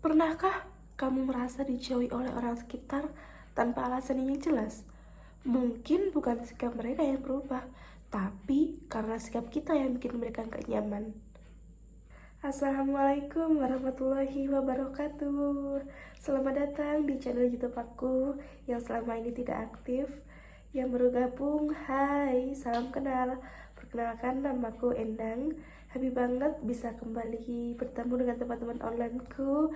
Pernahkah kamu merasa dijauhi oleh orang sekitar tanpa alasan yang jelas? Mungkin bukan sikap mereka yang berubah, tapi karena sikap kita yang bikin mereka gak nyaman. Assalamualaikum warahmatullahi wabarakatuh. Selamat datang di channel YouTube aku yang selama ini tidak aktif. Yang baru gabung, hai, salam kenal. Perkenalkan, namaku Endang. Happy banget bisa kembali bertemu dengan teman-teman onlineku.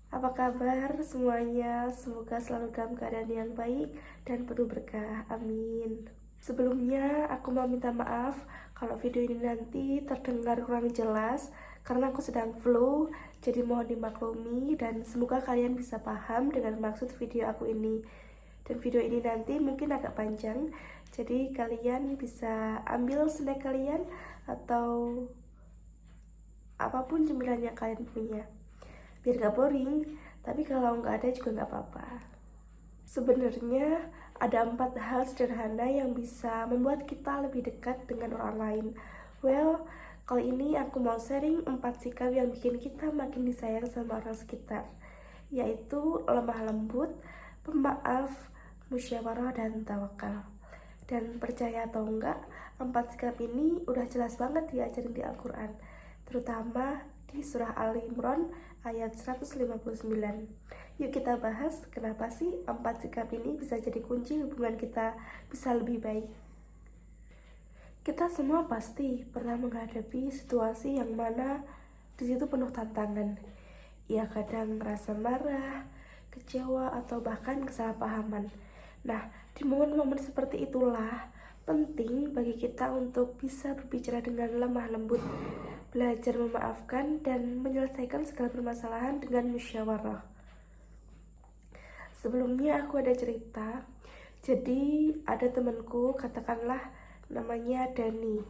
Apa kabar semuanya? Semoga selalu dalam keadaan yang baik dan penuh berkah. Amin. Sebelumnya aku mau minta maaf kalau video ini nanti terdengar kurang jelas karena aku sedang flu, jadi mohon dimaklumi dan semoga kalian bisa paham dengan maksud video aku ini. Dan video ini nanti mungkin agak panjang, jadi kalian bisa ambil snack kalian atau apapun cemilan yang kalian punya biar gak boring, tapi kalau nggak ada juga nggak apa-apa. Sebenarnya ada 4 hal sederhana yang bisa membuat kita lebih dekat dengan orang lain. Well, kali ini aku mau sharing 4 sikap yang bikin kita makin disayang sama orang sekitar, yaitu lemah lembut, pemaaf, musyawarah, dan tawakal. Dan percaya atau enggak, 4 sikap ini udah jelas banget diajarin di Al-Quran, terutama di surah Ali Imran ayat 159. Yuk kita bahas kenapa sih 4 sikap ini bisa jadi kunci hubungan kita bisa lebih baik. Kita semua pasti pernah menghadapi situasi yang mana disitu penuh tantangan. Ya kadang merasa marah, kecewa, atau bahkan kesalahpahaman. Nah, di momen-momen seperti itulah penting bagi kita untuk bisa berbicara dengan lemah lembut, belajar memaafkan, dan menyelesaikan segala permasalahan dengan musyawarah. Sebelumnya aku ada cerita. Jadi ada temanku, katakanlah namanya Dani.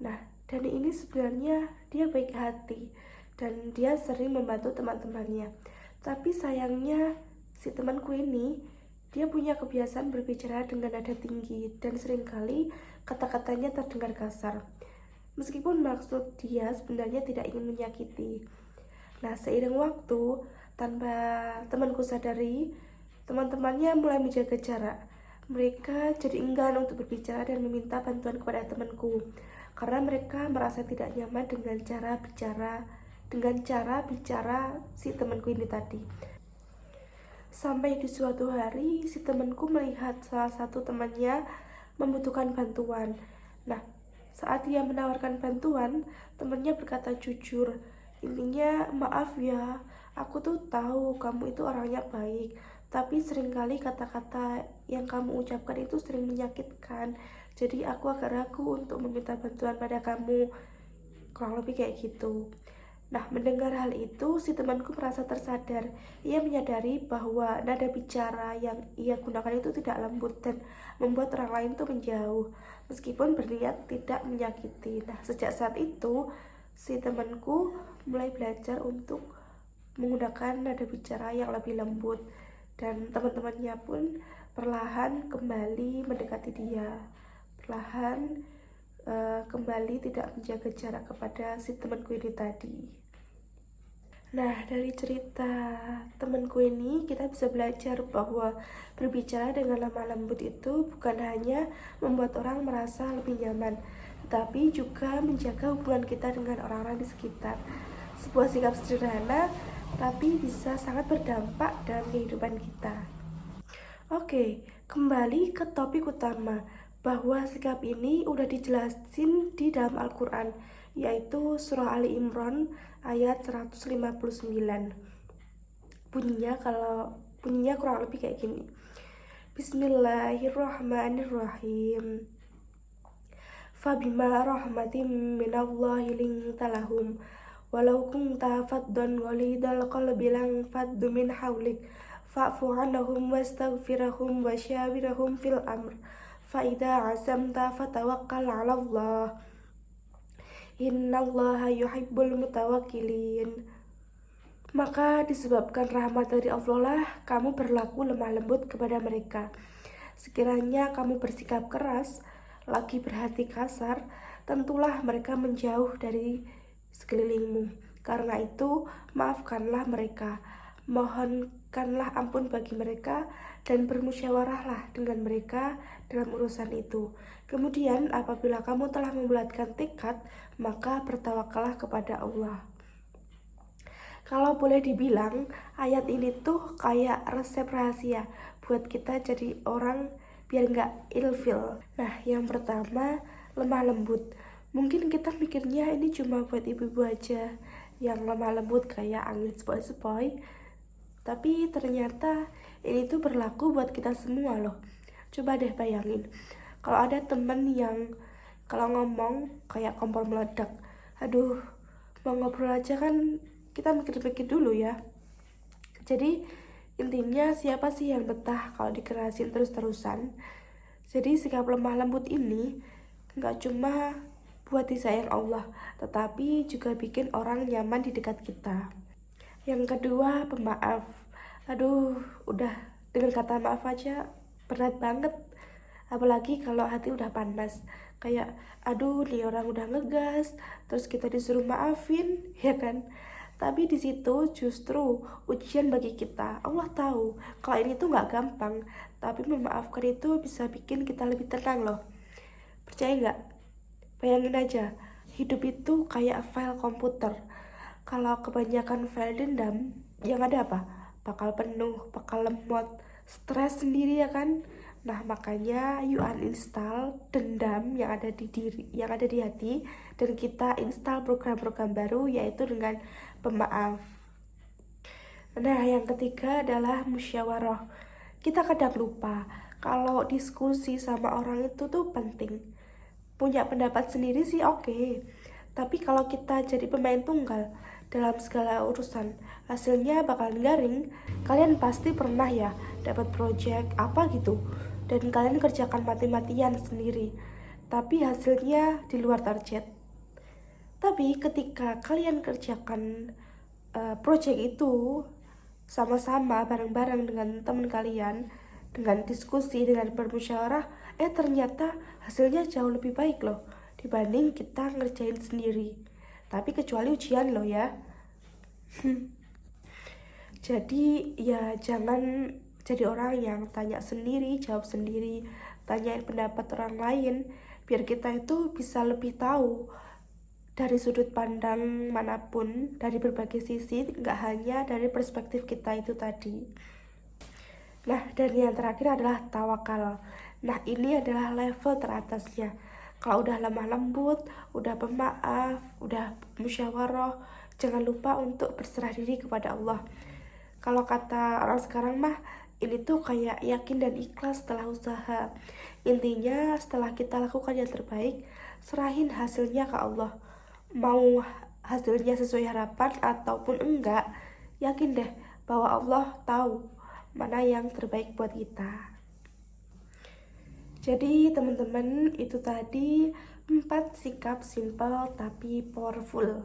Nah, Dani ini sebenarnya dia baik hati dan dia sering membantu teman-temannya. Tapi sayangnya si temanku ini dia punya kebiasaan berbicara dengan nada tinggi dan seringkali kata-katanya terdengar kasar. Meskipun maksud dia sebenarnya tidak ingin menyakiti. Nah, seiring waktu, tanpa temanku sadari, teman-temannya mulai menjaga jarak. Mereka jadi enggan untuk berbicara dan meminta bantuan kepada temanku karena mereka merasa tidak nyaman dengan cara bicara si temanku ini tadi. Sampai di suatu hari si temanku melihat salah satu temannya membutuhkan bantuan. Nah, saat dia menawarkan bantuan, temannya berkata jujur, intinya, maaf ya, aku tuh tahu kamu itu orangnya baik, tapi seringkali kata-kata yang kamu ucapkan itu sering menyakitkan. Jadi aku agak ragu untuk meminta bantuan pada kamu. Kurang lebih kayak gitu. Nah, mendengar hal itu, si temanku merasa tersadar. Ia menyadari bahwa nada bicara yang ia gunakan itu tidak lembut dan membuat orang lain tuh menjauh, meskipun berniat tidak menyakiti. Nah, sejak saat itu, si temanku mulai belajar untuk menggunakan nada bicara yang lebih lembut, dan teman-temannya pun perlahan kembali mendekati dia, perlahan kembali tidak menjaga jarak kepada si temanku ini tadi. Nah, dari cerita temanku ini kita bisa belajar bahwa berbicara dengan lemah lembut itu bukan hanya membuat orang merasa lebih nyaman, tetapi juga menjaga hubungan kita dengan orang-orang di sekitar. Sebuah sikap sederhana tapi bisa sangat berdampak dalam kehidupan kita. Oke, kembali ke topik utama, bahwa sikap ini udah dijelasin di dalam Al-Quran, yaitu surah Ali Imran ayat 159. Bunyinya kurang lebih kayak gini. Bismillahirrahmanirrahim. Fabima rahmatim minallahi linta lahum walau kunta faddan ghalidal qalbi lang faddu min hawlik fa'fu anhum wastaghfirhum wasyawirhum fil amr fa idza azamta fatawakkal 'ala Allah innallaha yuhibbul mutawakkilin. Maka disebabkan rahmat dari Allah lah kamu berlaku lemah lembut kepada mereka. Sekiranya kamu bersikap keras, lagi berhati kasar, tentulah mereka menjauh dari sekelilingmu. Karena itu, maafkanlah mereka. mohonkanlah ampun bagi mereka dan bermusyawarahlah dengan mereka dalam urusan itu. Kemudian apabila kamu telah membulatkan tekad, maka bertawakallah kepada Allah. Kalau boleh dibilang, ayat ini tuh kayak resep rahasia buat kita jadi orang biar nggak ilfil. Nah, yang pertama, lemah lembut. Mungkin kita mikirnya ini cuma buat ibu-ibu aja yang lemah lembut kayak angin sepoi-sepoi. Tapi ternyata ini tuh berlaku buat kita semua loh. Coba deh bayangin, kalau ada temen yang kalau ngomong kayak kompor meledak. Aduh, mau ngobrol aja kan kita mikir-mikir dulu ya. Jadi intinya siapa sih yang betah kalau dikerasin terus-terusan? Jadi sikap lemah lembut ini nggak cuma buat disayang Allah, tetapi juga bikin orang nyaman di dekat kita. Yang kedua, pemaaf. Aduh, udah dengan kata maaf aja berat banget. Apalagi kalau hati udah panas. Kayak, aduh, nih orang udah ngegas, terus kita disuruh maafin, ya kan? Tapi di situ justru ujian bagi kita. Allah tahu kalau ini tuh nggak gampang, tapi memaafkan itu bisa bikin kita lebih tenang loh. Percaya nggak? Bayangin aja, hidup itu kayak file komputer. Kalau kebanyakan file dendam, yang ada apa? Bakal penuh, bakal lemot, stres sendiri ya kan? Nah, makanya you uninstall dendam yang ada di diri, yang ada di hati, dan kita install program-program baru yaitu dengan pemaaf. Nah, yang ketiga adalah musyawarah. Kita kadang lupa kalau diskusi sama orang itu tuh penting. Punya pendapat sendiri sih oke. Tapi kalau kita jadi pemain tunggal dalam segala urusan, hasilnya bakalan garing. Kalian pasti pernah ya dapat project apa gitu, dan kalian kerjakan mati-matian sendiri, tapi hasilnya di luar target. Tapi ketika kalian kerjakan project itu sama-sama bareng-bareng dengan teman kalian, dengan diskusi, dengan bermusyawarah, ternyata hasilnya jauh lebih baik loh dibanding kita ngerjain sendiri. Tapi kecuali ujian loh ya. Jadi ya jangan jadi orang yang tanya sendiri, jawab sendiri, tanyain pendapat orang lain, biar kita itu bisa lebih tahu dari sudut pandang manapun, dari berbagai sisi, nggak hanya dari perspektif kita itu tadi. Nah, dan yang terakhir adalah tawakal. Nah, ini adalah level teratasnya. Kalau udah lemah lembut, udah pemaaf, udah musyawarah, jangan lupa untuk berserah diri kepada Allah. Kalau kata orang sekarang mah, ini tuh kayak yakin dan ikhlas setelah usaha. Intinya setelah kita lakukan yang terbaik, serahin hasilnya ke Allah. Mau hasilnya sesuai harapan ataupun enggak, yakin deh bahwa Allah tahu mana yang terbaik buat kita. Jadi teman-teman, itu tadi 4 sikap simple tapi powerful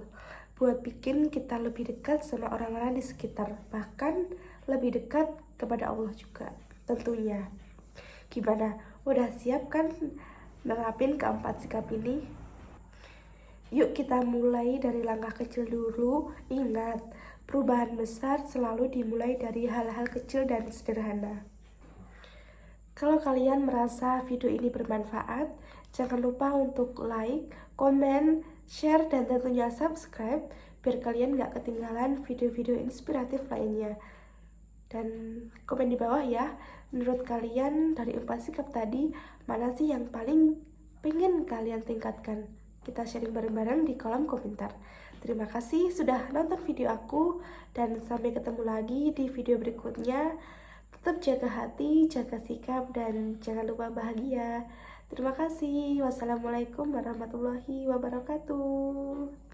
buat bikin kita lebih dekat sama orang-orang di sekitar, bahkan lebih dekat kepada Allah juga tentunya. Gimana? Udah siap kan nerapin keempat sikap ini? Yuk kita mulai dari langkah kecil dulu. Ingat, perubahan besar selalu dimulai dari hal-hal kecil dan sederhana. Kalau kalian merasa video ini bermanfaat, jangan lupa untuk like, komen, share, dan tentunya subscribe biar kalian gak ketinggalan video-video inspiratif lainnya. Dan komen di bawah ya, menurut kalian dari 4 sikap tadi, mana sih yang paling pengen kalian tingkatkan? Kita sharing bareng-bareng di kolom komentar. Terima kasih sudah nonton video aku, dan sampai ketemu lagi di video berikutnya. Tetap jaga hati, jaga sikap, dan jangan lupa bahagia. Terima kasih. Wassalamualaikum warahmatullahi wabarakatuh.